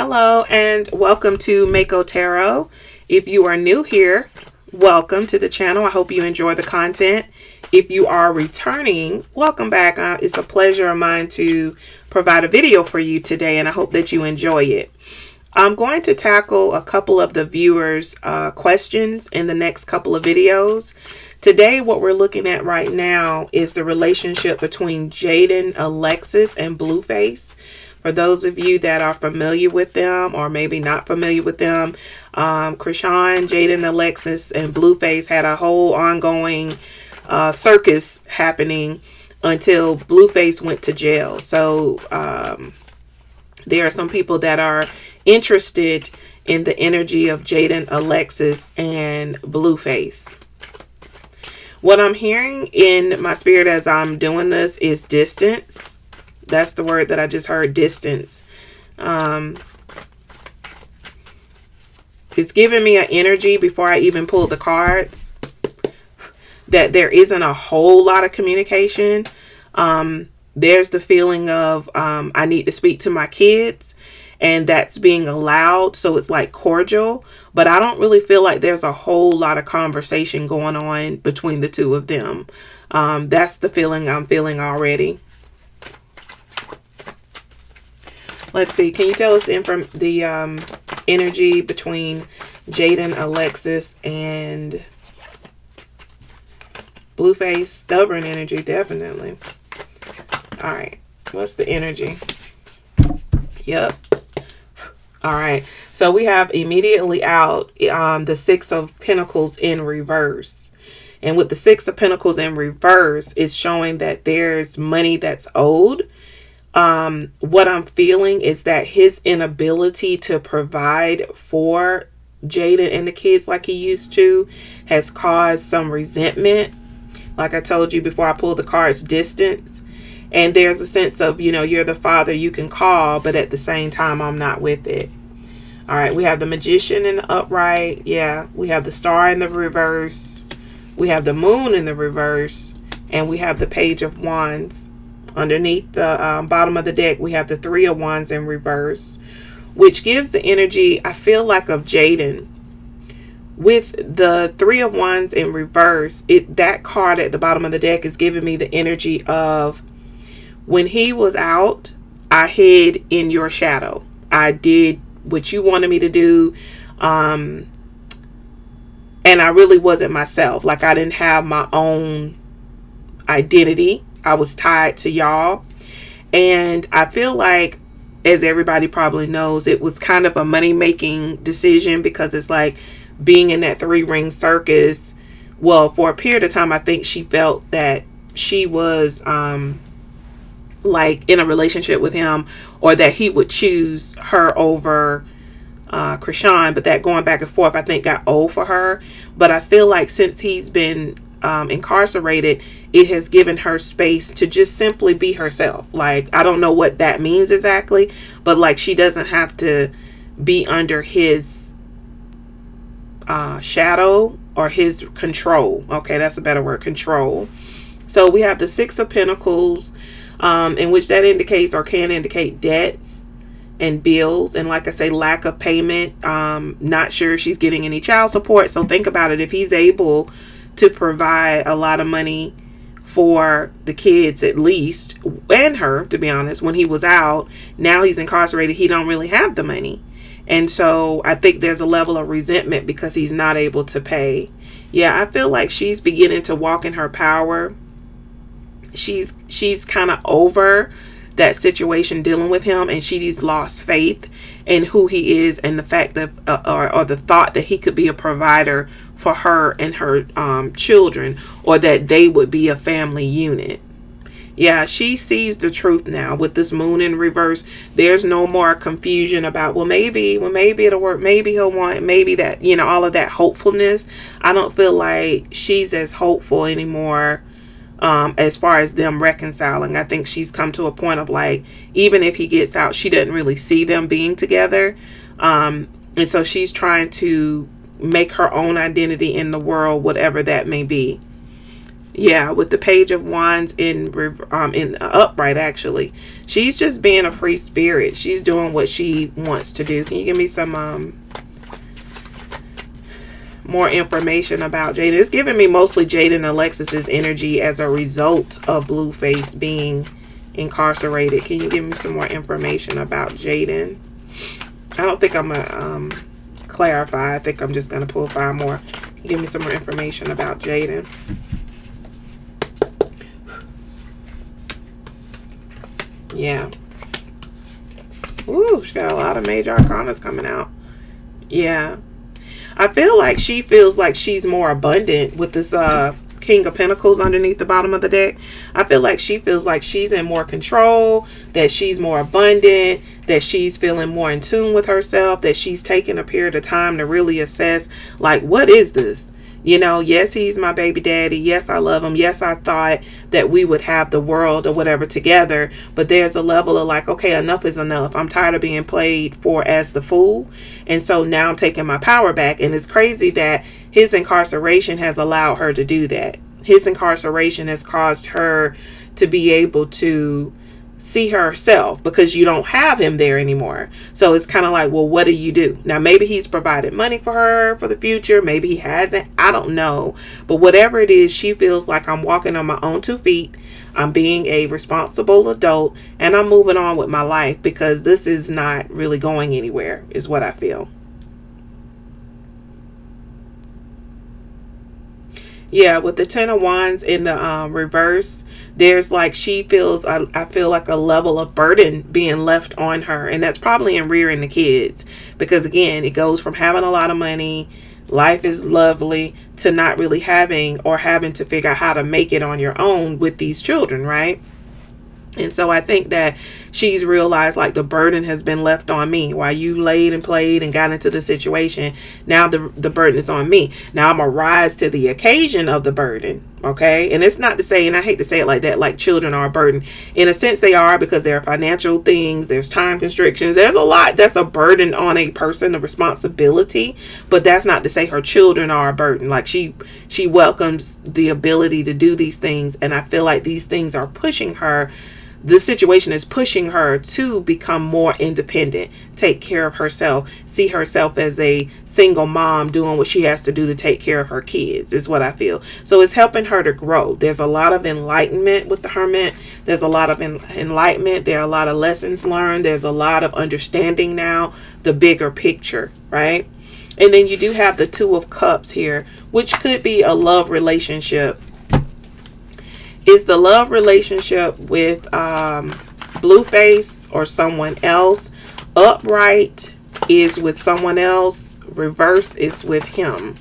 Hello and welcome to Maco Tarot. If you are new here, welcome to the channel. I hope you enjoy the content. If you are returning, welcome back. It's a pleasure of mine to provide a video for you today, and I hope that you enjoy it. I'm going to tackle a couple of the viewers' questions in the next couple of videos. Today, what we're looking at right now is the relationship between Jaidyn Alexis and Blueface. For those of you that are familiar with them or maybe not familiar with them, Krishan, Jaidyn Alexis, and Blueface had a whole ongoing circus happening until Blueface went to jail. So there are some people that are interested in the energy of Jaidyn Alexis and Blueface. What I'm hearing in my spirit as I'm doing this is distance. That's the word that I just heard, distance. It's giving me an energy before I even pull the cards that there isn't a whole lot of communication. There's the feeling of I need to speak to my kids, and that's being allowed. So it's like cordial, but I don't really feel like there's a whole lot of conversation going on between the two of them. That's the feeling I'm feeling already. Let's see. Can you tell us from the energy between Jaidyn Alexis and Blueface? Stubborn energy, definitely. All right. What's the energy? Yep. All right. So we have immediately out the Six of Pentacles in reverse. And with the Six of Pentacles in reverse, it's showing that there's money that's owed. What I'm feeling is that his inability to provide for Jaidyn and the kids like he used to has caused some resentment. Like I told you before I pulled the cards, distance. And there's a sense of, you know, you're the father you can call, but at the same time, I'm not with it. All right, we have the Magician in the upright. Yeah, we have the Star in the reverse. We have the Moon in the reverse. And we have the Page of Wands. Underneath the bottom of the deck, we have the Three of Wands in reverse, which gives the energy, I feel like, of Jaidyn. With the Three of Wands in reverse, that card at the bottom of the deck is giving me the energy of when he was out, I hid in your shadow. I did what you wanted me to do. And I really wasn't myself. Like I didn't have my own identity. I was tied to y'all. And I feel like, as everybody probably knows, it was kind of a money-making decision because it's like being in that three-ring circus. Well, for a period of time, I think she felt that she was like in a relationship with him, or that he would choose her over Krishan. But that going back and forth, I think, got old for her. But I feel like since he's been incarcerated, it has given her space to just simply be herself. Like, I don't know what that means exactly, but like she doesn't have to be under his shadow or his control. Okay, that's a better word, control. So we have the Six of Pentacles, in which that indicates or can indicate debts and bills, and like I say, lack of payment. Not sure if she's getting any child support. So think about it. If he's able to provide a lot of money for the kids, at least, and her, to be honest, when he was out, now he's incarcerated, he don't really have the money. And so I think there's a level of resentment because he's not able to pay. Yeah, I feel like she's beginning to walk in her power. She's kind of over that situation dealing with him, and she's lost faith in who he is and the fact that or the thought that he could be a provider for her and her children, or that they would be a family unit. Yeah, she sees the truth now with this Moon in reverse. There's no more confusion about, well, maybe it'll work, maybe he'll want, maybe that, you know, all of that hopefulness. I don't feel like she's as hopeful anymore as far as them reconciling. I think she's come to a point of like, even if he gets out, she doesn't really see them being together. And so she's trying to make her own identity in the world, whatever that may be. Yeah, with the Page of Wands in upright, actually. She's just being a free spirit. She's doing what she wants to do. Can you give me some more information about Jaidyn? It's giving me mostly Jaidyn Alexis's energy as a result of Blueface being incarcerated. Can you give me some more information about Jaidyn? I don't think I'm going to clarify. I think I'm just going to pull 5 more. Give me some more information about Jaidyn. Yeah. Ooh, she got a lot of major arcanas coming out. Yeah. I feel like she feels like she's more abundant with this King of Pentacles underneath the bottom of the deck. I feel like she feels like she's in more control, that she's more abundant, that she's feeling more in tune with herself, that she's taking a period of time to really assess, like, what is this? You know, yes, he's my baby daddy. Yes, I love him. Yes, I thought that we would have the world or whatever together. But there's a level of like, okay, enough is enough. I'm tired of being played for as the fool. And so now I'm taking my power back. And it's crazy that his incarceration has allowed her to do that. His incarceration has caused her to be able to see herself, because you don't have him there anymore. So it's kind of like, well, what do you do now? Maybe he's provided money for her for the future, maybe he hasn't, I don't know. But whatever it is, she feels like, I'm walking on my own 2 feet, I'm being a responsible adult, and I'm moving on with my life, because this is not really going anywhere, is what I feel. Yeah, with the Ten of Wands in the reverse, there's like, she feels, I feel like a level of burden being left on her. And that's probably in rearing the kids. Because again, it goes from having a lot of money, life is lovely, to not really having, or having to figure out how to make it on your own with these children, right? And so I think that she's realized, like, the burden has been left on me. While you laid and played and got into the situation, now the burden is on me. Now I'm going to rise to the occasion of the burden, okay? And it's not to say, and I hate to say it like that, like children are a burden. In a sense they are, because there are financial things, there's time constrictions, there's a lot that's a burden on a person, a responsibility. But that's not to say her children are a burden. Like, she welcomes the ability to do these things, and I feel like these things are pushing her. This situation is pushing her to become more independent, take care of herself, see herself as a single mom doing what she has to do to take care of her kids, is what I feel. So it's helping her to grow. There's a lot of enlightenment with the Hermit. There's a lot of enlightenment. There are a lot of lessons learned. There's a lot of understanding now, the bigger picture, right? And then you do have the Two of Cups here, which could be a love relationship. Is the love relationship with Blueface or someone else? Upright is with someone else. Reverse is with him.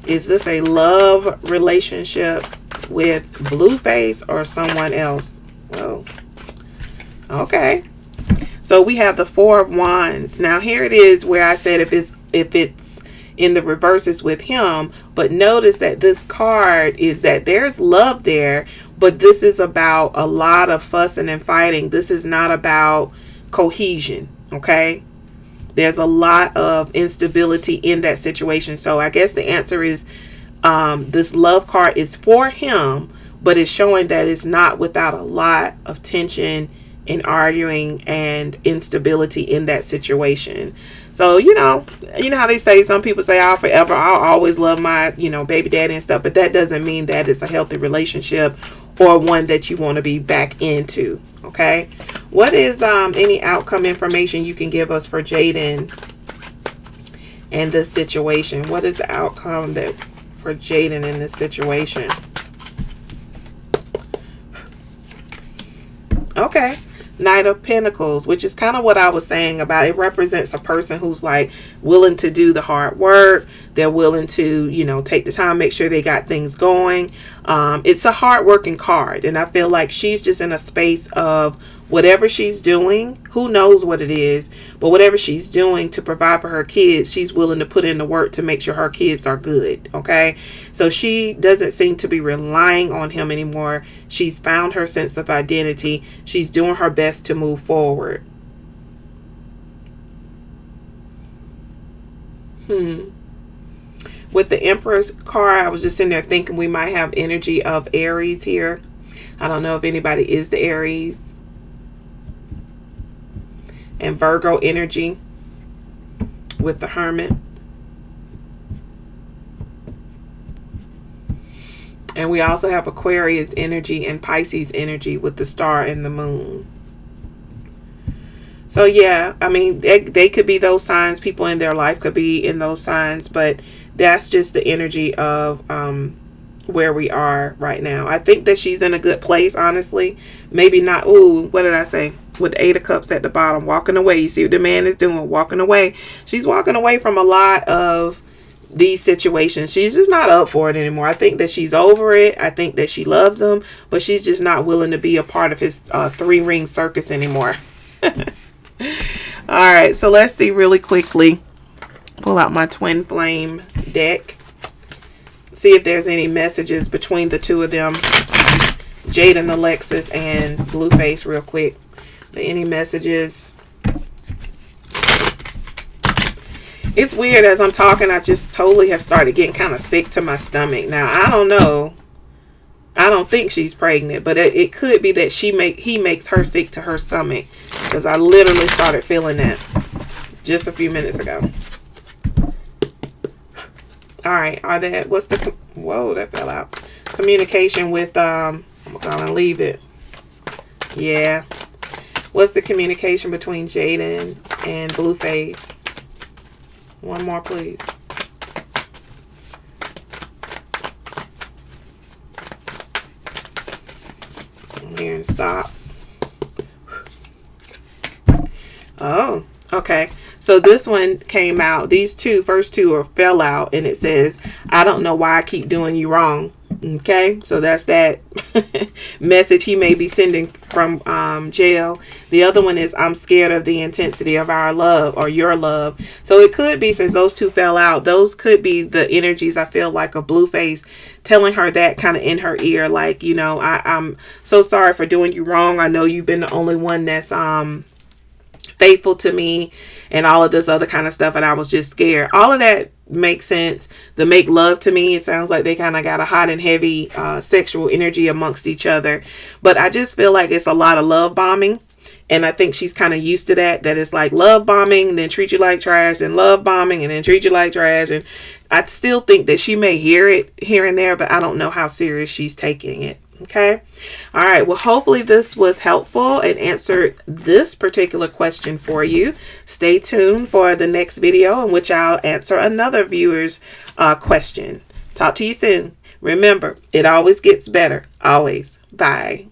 Is this a love relationship with Blueface or someone else? Whoa. Okay. So we have the Four of Wands. Now here it is where I said if it's in the reverse is with him, but notice that this card is that there's love there, but this is about a lot of fussing and fighting. This is not about cohesion, okay? There's a lot of instability in that situation. So I guess the answer is this love card is for him, but it's showing that it's not without a lot of tension and arguing and instability in that situation. So, you know how they say, some people say, I'll always love my, baby daddy and stuff, but that doesn't mean that it's a healthy relationship or one that you want to be back into. Okay. What is any outcome information you can give us for Jaidyn and this situation? What is the outcome for Jaidyn in this situation? Okay. Knight of Pentacles, which is kind of what I was saying about, it represents a person who's like willing to do the hard work. They're willing to, take the time, make sure they got things going. It's a hard-working card, and I feel like she's just in a space of whatever she's doing, who knows what it is, but whatever she's doing to provide for her kids, she's willing to put in the work to make sure her kids are good, okay? So she doesn't seem to be relying on him anymore. She's found her sense of identity. She's doing her best to move forward. With the Empress card, I was just sitting there thinking we might have energy of Aries here. I don't know if anybody is the Aries. And Virgo energy with the Hermit. And we also have Aquarius energy and Pisces energy with the Star and the Moon. So yeah, I mean, they could be those signs. People in their life could be in those signs. But that's just the energy of where we are right now. I think that she's in a good place, honestly. Maybe not. Ooh, what did I say? With the 8 of Cups at the bottom, walking away. You see what the man is doing, walking away. She's walking away from a lot of these situations. She's just not up for it anymore. I think that she's over it. I think that she loves him, but she's just not willing to be a part of his 3-ring circus anymore. All right, so let's see really quickly. Pull out my Twin Flame deck. See if there's any messages between the two of them. Jaidyn Alexis and Blueface real quick. Any messages? It's weird, as I'm talking, I just totally have started getting kind of sick to my stomach. Now, I don't know. I don't think she's pregnant, but it could be that he makes her sick to her stomach, because I literally started feeling that just a few minutes ago. All right, what's the, whoa, that fell out. Communication with, I'm gonna leave it. Yeah. What's the communication between Jaidyn and Blueface? One more, please. I'm hearing stop. Oh, okay. So this one came out. These first two fell out, and it says, I don't know why I keep doing you wrong. Okay, so that's that message he may be sending from jail. The other one is, I'm scared of the intensity of our love, or your love. So it could be, since those two fell out, those could be the energies, I feel like, of Blueface telling her that kind of in her ear, like, you know, I'm so sorry for doing you wrong. I know you've been the only one that's faithful to me and all of this other kind of stuff, and I was just scared. All of that makes sense. The make love to me, it sounds like they kind of got a hot and heavy sexual energy amongst each other, but I just feel like it's a lot of love bombing, and I think she's kind of used to that it's like love bombing and then treat you like trash, and love bombing and then treat you like trash. And I still think that she may hear it here and there, but I don't know how serious she's taking it. Okay. All right. Well, hopefully this was helpful and answered this particular question for you. Stay tuned for the next video in which I'll answer another viewer's question. Talk to you soon. Remember, it always gets better. Always. Bye.